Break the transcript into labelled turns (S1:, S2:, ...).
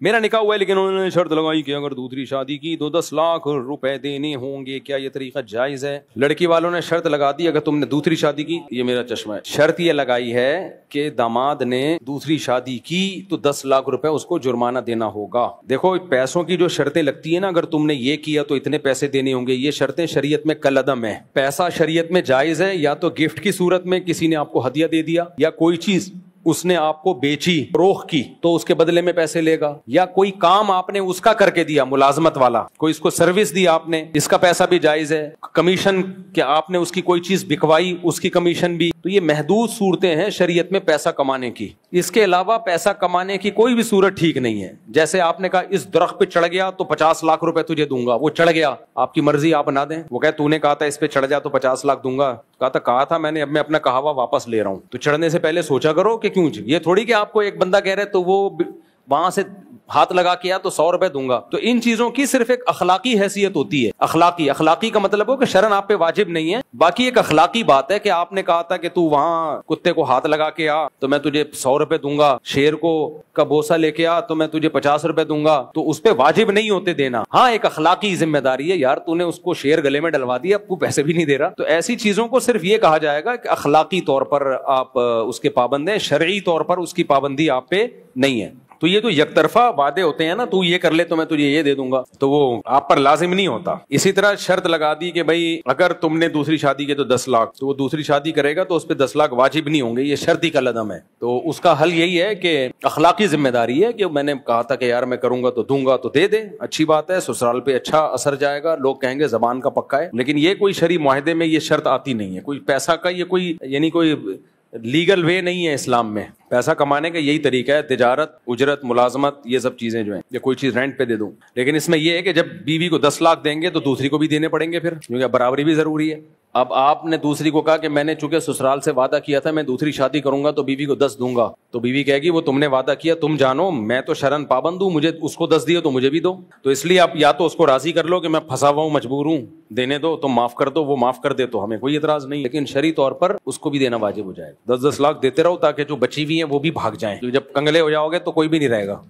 S1: मेरा निकाह हुआ है लेकिन उन्होंने शर्त लगाई कि अगर दूसरी शादी की तो 10 लाख रुपए देने होंगे, क्या ये तरीका जायज है? लड़की वालों ने शर्त लगा दी अगर तुमने दूसरी शादी की, ये मेरा चश्मा है, शर्त ये लगाई है कि दामाद ने दूसरी शादी की तो 10 लाख रुपए उसको जुर्माना देना होगा। देखो पैसों की जो शर्तें लगती है ना, अगर तुमने ये किया तो इतने पैसे देने होंगे, ये शर्तें शरीयत में कलअदम है। पैसा शरीयत में जायज है या तो गिफ्ट की सूरत में किसी ने आपको हदिया दे दिया, या कोई चीज उसने आपको बेची रोख की तो उसके बदले में पैसे लेगा, या कोई काम आपने उसका करके दिया मुलाजमत वाला, कोई इसको सर्विस दी आपने, इसका पैसा भी जायज है। कमीशन क्या आपने उसकी कोई चीज बिकवाई, उसकी कमीशन भी। तो ये महदूद सूरतें हैं शरीयत में पैसा कमाने की। इसके अलावा पैसा कमाने की कोई भी सूरत ठीक नहीं है। जैसे आपने कहा इस दरख्त पे चढ़ गया तो 50 लाख रुपए तुझे दूंगा, वो चढ़ गया, आपकी मर्जी आप बना दें। वो कहे तूने कहा था इस पे चढ़ जा तो 50 लाख दूंगा, कहा था मैंने, अब मैं अपना कहा हुआ वापस ले रहा हूं। तो चढ़ने से पहले सोचा करो कि क्यों। ये थोड़ी कि आपको एक बंदा कह रहे तो वो वहां से हाथ लगा के तो 100 रुपए दूंगा। तो इन चीजों की सिर्फ एक अखलाकी हैसियत होती है। अखलाकी का मतलब हो कि शरन आप पे वाजिब नहीं है, बाकी एक अखलाकी बात है कि आपने कहा था कि तू वहां कुत्ते को हाथ लगा के आ तो मैं तुझे 100 रुपए दूंगा, शेर को का बोसा लेके आ तो मैं तुझे 50 रुपए दूंगा, तो उस पर वाजिब नहीं होते देना। हाँ एक अखलाकी जिम्मेदारी है, यार तूने उसको शेर गले में डलवा दिया, अब तू पैसे भी नहीं दे रहा। तो ऐसी चीजों को सिर्फ ये कहा जाएगा कि अखलाकी तौर पर आप उसके पाबंद हैं, शरई तौर पर उसकी पाबंदी आप पे नहीं है। तो ये जो यकतरफा वादे होते हैं ना, तू ये कर ले तो मैं तुझे ये दे दूंगा, तो वो आप पर लाजिम नहीं होता। इसी तरह शर्त लगा दी कि भाई अगर तुमने दूसरी शादी की तो 10 लाख, तो वो दूसरी शादी करेगा तो उस पर 10 लाख वाजिब नहीं होंगे, ये शर्त ही का लदम है। तो उसका हल यही है कि अखलाकी जिम्मेदारी है कि मैंने कहा था कि यार मैं करूंगा तो दूंगा, तो दे दे, अच्छी बात है, ससुराल पे अच्छा असर जाएगा, लोग कहेंगे जबान का पक्का है। लेकिन ये कोई शरई मुआहदे में ये शर्त आती नहीं है। कोई पैसा का ये कोई यानी कोई लीगल वे नहीं है इस्लाम में। पैसा कमाने का यही तरीका है, तिजारत, उजरत, मुलाजमत, ये सब चीजें जो हैं, या कोई चीज रेंट पे दे दूं। लेकिन इसमें यह है कि जब बीवी को 10 लाख देंगे तो दूसरी को भी देने पड़ेंगे फिर, क्योंकि बराबरी भी जरूरी है। अब आपने दूसरी को कहा कि मैंने चूंकि ससुराल से वादा किया था मैं दूसरी शादी करूंगा तो बीवी को 10 दूंगा, तो बीवी कहेगी वो तुमने वादा किया, तुम जानो, मैं तो शरन पाबंद हूं, मुझे उसको 10 दिए तो मुझे भी दो। तो इसलिए आप या तो उसको राजी कर लो कि मैं फंसा हुआ हूं, मजबूर हूं, देने दो, तुम माफ कर दो, वो माफ कर दे तो हमें कोई एतराज नहीं, लेकिन शरई तौर पर उसको भी देना वाजिब हो जाए। 10-10 लाख देते रहो ताकि जो बची हुई है वो भी भाग जाए, जब कंगले हो जाओगे तो कोई भी नहीं रहेगा।